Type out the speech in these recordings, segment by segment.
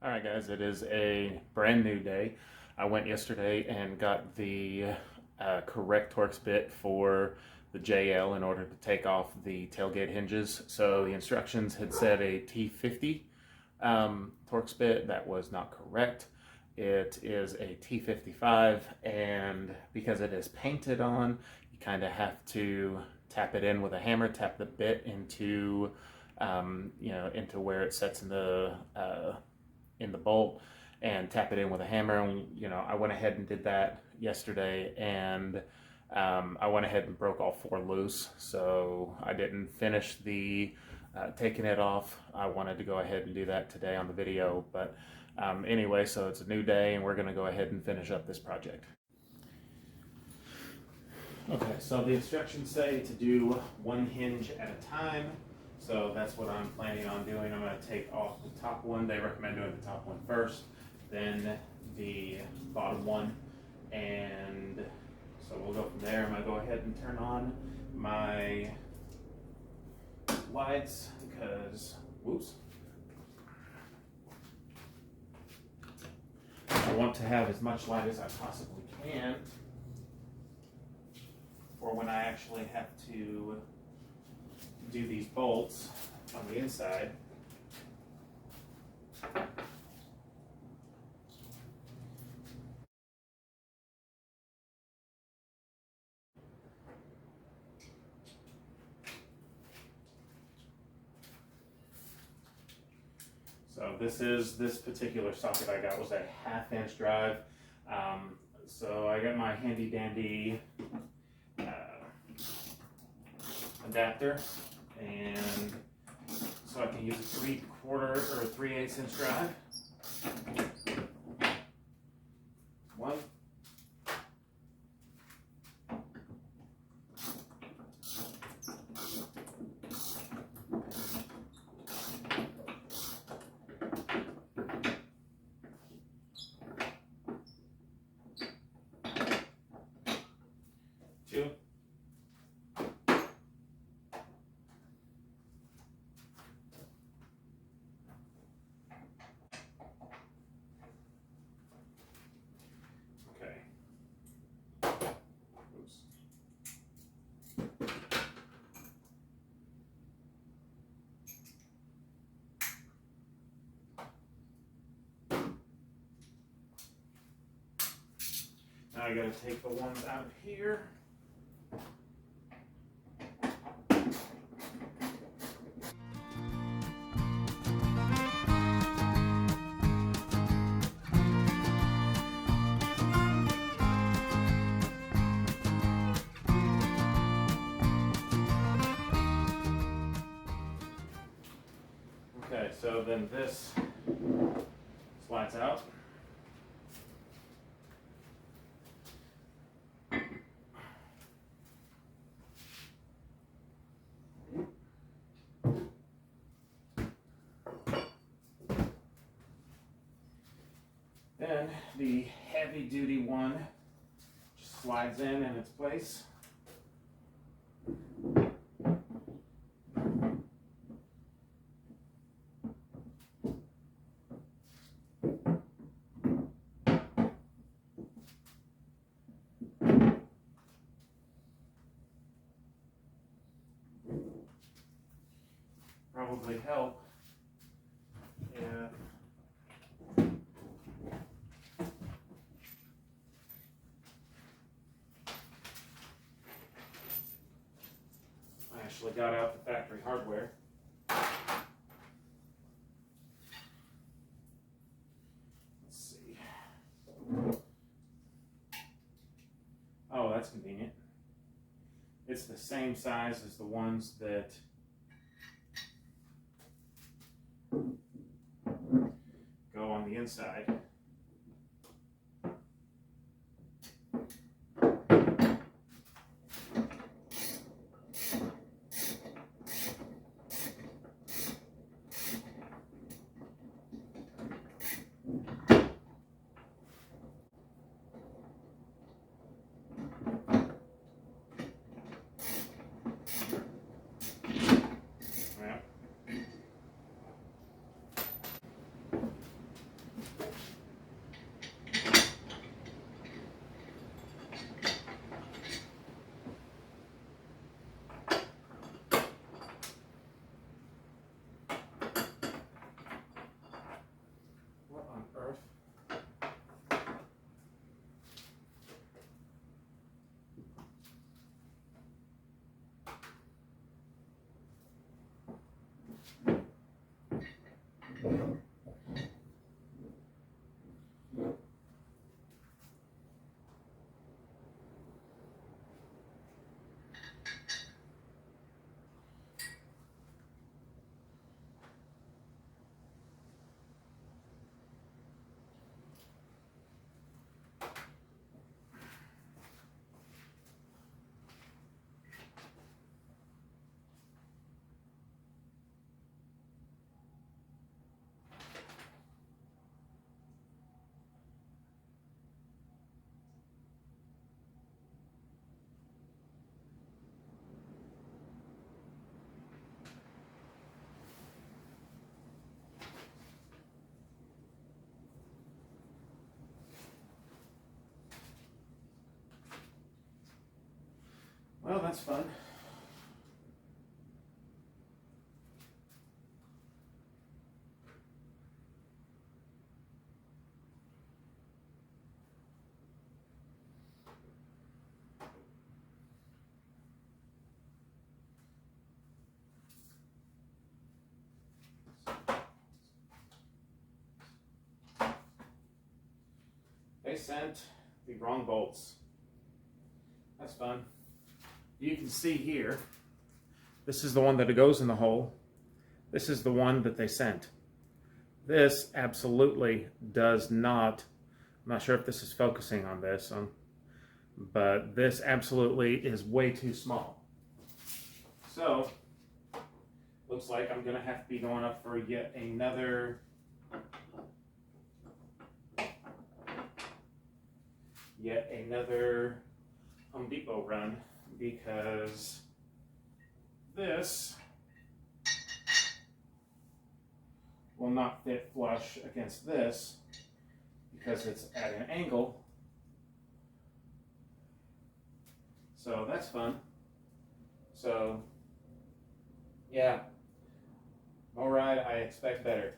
Alright guys, it is a brand new day. I went yesterday and got the correct Torx bit for the JL in order to take off the tailgate hinges. So the instructions had said a T50 Torx bit. That was not correct. It is a T55, and because it is painted on, you kind of have to tap it in with a hammer, tap the bit into into where it sets in the bolt, and tap it in with a hammer. And I went ahead and did that yesterday, and I went ahead and broke all four loose, so I didn't finish the taking it off. I wanted to go ahead and do that today on the video, but anyway, so it's a new day and we're going to go ahead and finish up this project. Okay, so the instructions say to do one hinge at a time. So that's what I'm planning on doing. I'm going to take off the top one. They recommend doing the top one first, then the bottom one. And so we'll go from there. I'm going to go ahead and turn on my lights because, whoops. I want to have as much light as I possibly can for when I actually have to do these bolts on the inside. So this particular socket I got was a 1/2 inch drive. So I got my handy dandy adapter, and so I can use a 3/4 or 3/8 inch drive. One. Two. Okay. Oops. Now I gotta take the ones out here. Okay, so then this slides out. Then the heavy duty one just slides in its place. Probably help if I actually got out the factory hardware. Let's see. Oh, that's convenient. It's the same size as the ones that go on the inside. Well, that's fun. They sent the wrong bolts. That's fun. You can see here, this is the one that goes in the hole. This is the one that they sent. This absolutely does not, I'm not sure if this is focusing on this, but this absolutely is way too small. So, looks like I'm gonna have to be going up for yet another Home Depot run, because this will not fit flush against this because it's at an angle. So that's fun. So yeah, MORryde, I expect better.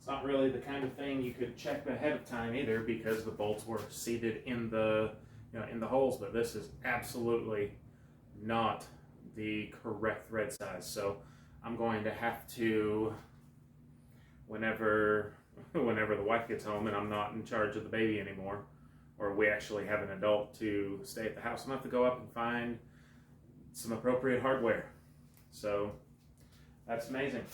It's not really the kind of thing you could check ahead of time either, because the bolts were seated in the in the holes, but this is absolutely not the correct thread size. So I'm going to have to, whenever the wife gets home and I'm not in charge of the baby anymore, or we actually have an adult to stay at the house, I'm gonna have to go up and find some appropriate hardware. So that's amazing.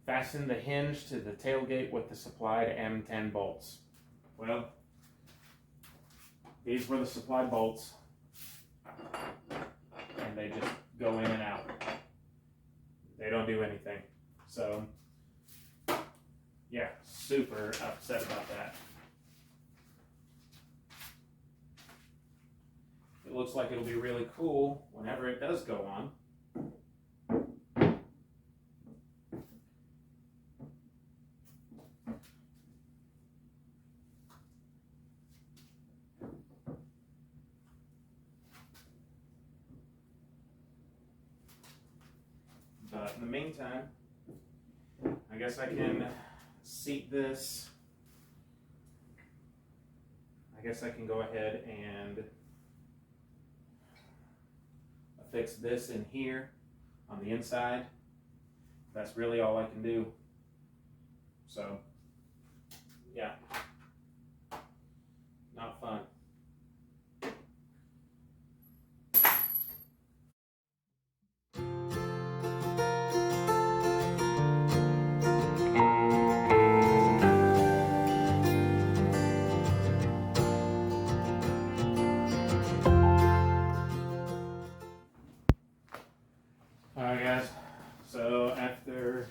Fasten the hinge to the tailgate with the supplied M10 bolts. Well, these were the supplied bolts, and they just go in and out. They don't do anything. So, yeah, super upset about that. It looks like it'll be really cool whenever it does go on. But in the meantime, I guess I can seat this. I guess I can go ahead and affix this in here on the inside. That's really all I can do. So, yeah, not fun. Alright guys, so after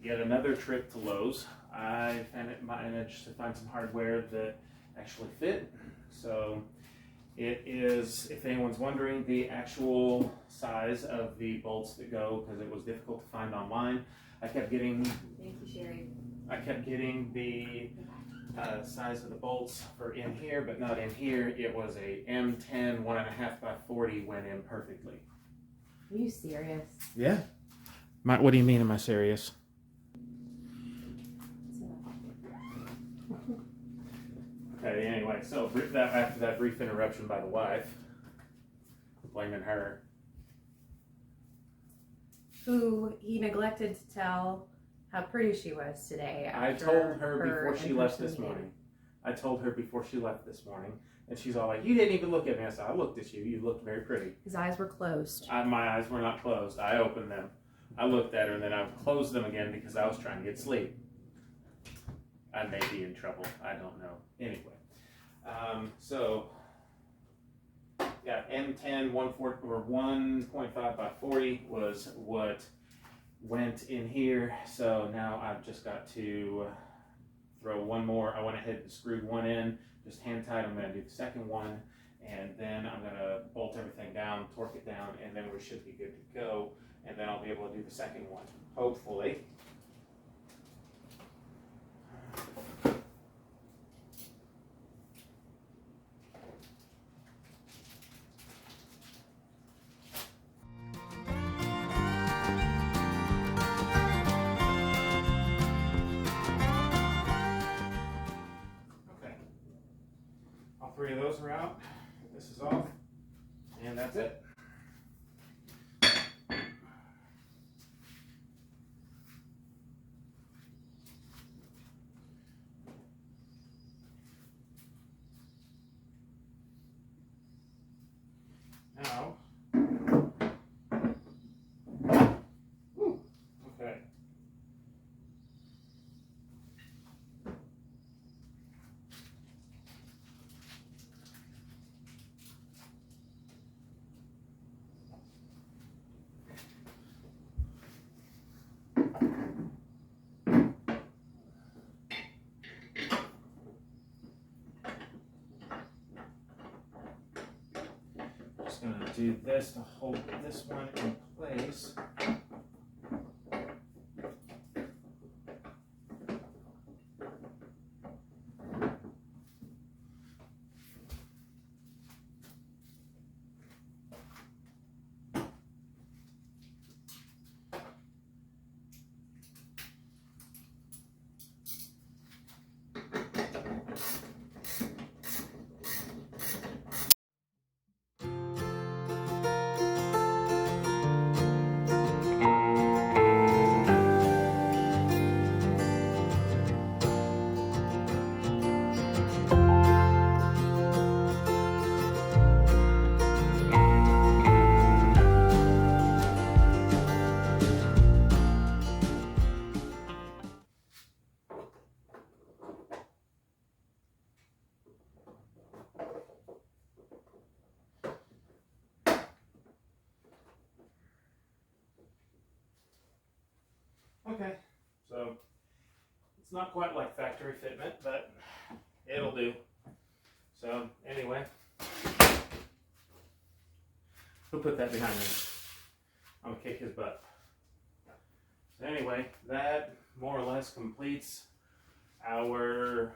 yet another trip to Lowe's, I managed to find some hardware that actually fit. So it is, if anyone's wondering, the actual size of the bolts that go, because it was difficult to find online. I kept getting, thank you, Sherry. I kept getting the size of the bolts for in here, but not in here. It was a M10 1.5 by 40 went in perfectly. Are you serious? Yeah. What do you mean, am I serious? Okay, anyway, so after that brief interruption by the wife, blaming her. Who he neglected to tell how pretty she was today. I told her before she left this morning. I told her before she left this morning. And she's all like, you didn't even look at me. I said, I looked at you. You looked very pretty. His eyes were closed. My eyes were not closed. I opened them. I looked at her, and then I closed them again because I was trying to get sleep. I may be in trouble. I don't know. Anyway. So, yeah, M10 140 or 1.5 by 40 was what went in here. So now I've just got to throw one more. I went ahead and screwed one in, just hand tight. I'm going to do the second one, and then I'm going to bolt everything down, torque it down, and then we should be good to go. And then I'll be able to do the second one, hopefully. All three of those are out. This is off, and that's it. Now, okay. Just gonna do this to hold this one in place. Okay, so it's not quite like factory fitment, but it'll do. So anyway, who put that behind me? I'm gonna kick his butt. So anyway, that more or less completes our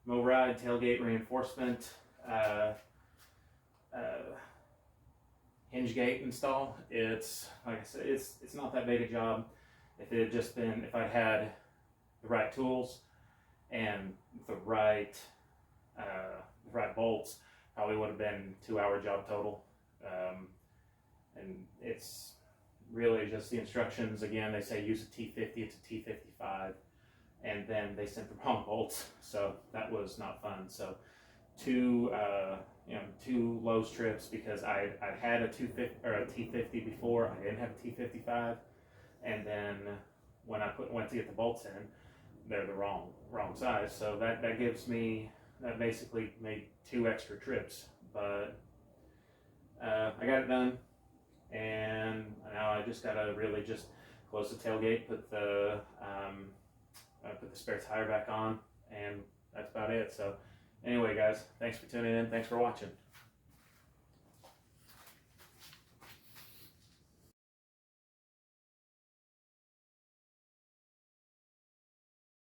MORryde tailgate reinforcement hinge gate install. It's like I said, it's not that big a job. If it had just been, if I'd had the right tools and the right bolts, probably would have been a 2-hour job total. And it's really just the instructions. Again, they say use a T50, it's a T55, and then they sent the wrong bolts, so that was not fun. So two low strips, because I'd had a T50 before. I didn't have a T55, and then when I went to get the bolts in, they're the wrong size. So that basically made 2 extra trips, but I got it done, and now I just gotta really just close the tailgate, put the spare tire back on, and that's about it. So anyway, guys, thanks for tuning in. Thanks for watching.